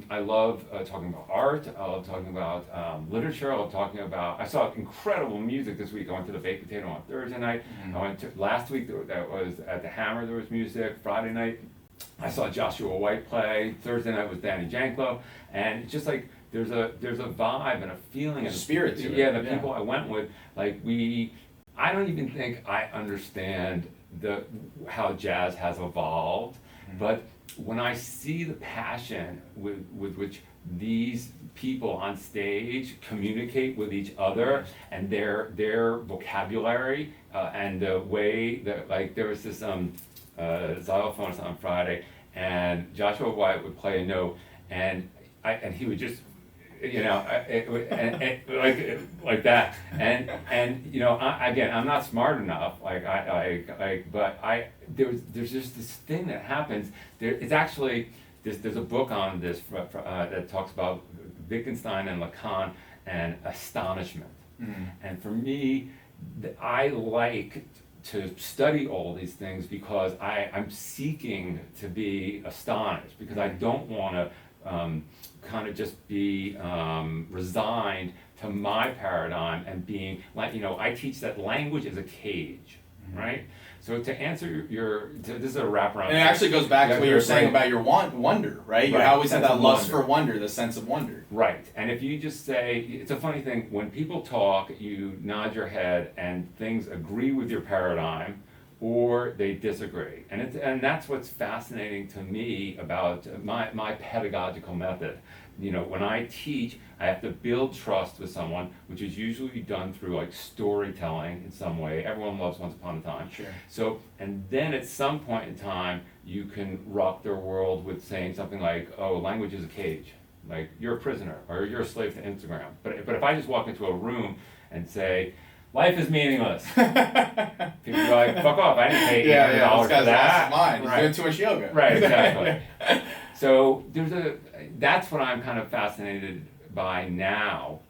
I love talking about art. I love talking about literature. I love talking about. I saw incredible music this week. I went to the Baked Potato on Thursday night. I went to last week. That was at the Hammer. There was music. Friday night, I saw Joshua White play. Thursday night was Danny Janklow, and it's just like there's a vibe and a feeling and a spirit to it. Yeah, the people I went with, like I don't even think I understand how jazz has evolved, but when I see the passion with which these people on stage communicate with each other and their vocabulary and the way that, like, there was this xylophonist on Friday, and Joshua White would play a note, and he would just like that, and again, I'm not smart enough, but there's just this thing that happens. It's actually there's a book on this that talks about Wittgenstein and Lacan and astonishment, and for me, I like to study all these things because I'm seeking to be astonished, because I don't want to kind of just be resigned to my paradigm and being like, I teach that language is a cage, right? So to answer this is a wraparound. And it actually goes back to what you were saying about your wonder, right? You always have that lust for wonder, the sense of wonder. Right, and if you just say, it's a funny thing, when people talk, you nod your head and things agree with your paradigm, or they disagree, and that's what's fascinating to me about my pedagogical method. When I teach, I have to build trust with someone, which is usually done through like storytelling in some way. Everyone loves Once Upon a Time. Sure. So, and then at some point in time, you can rock their world with saying something like, "Oh, language is a cage. Like, you're a prisoner, or you're a slave to Instagram." But if I just walk into a room and say, "Life is meaningless," people are like, "Fuck off! I didn't pay $800 for that." Mine. He's doing too much yoga. Right, exactly. So that's what I'm kind of fascinated by now,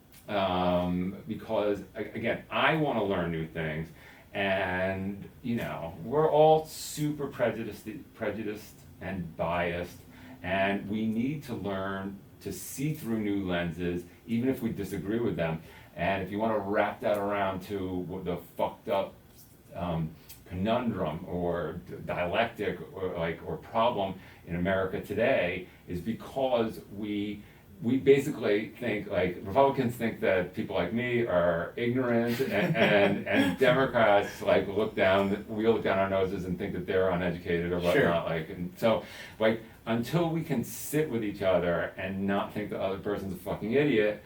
because again, I want to learn new things, and we're all super prejudiced and biased, and we need to learn to see through new lenses, even if we disagree with them. And if you want to wrap that around to the fucked up conundrum or dialectic or problem in America today, is because we basically think, like, Republicans think that people like me are ignorant, and Democrats we look down our noses and think that they're uneducated or whatnot. Sure. And so until we can sit with each other and not think the other person's a fucking idiot,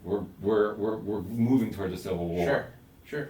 we're moving towards a civil war. Sure.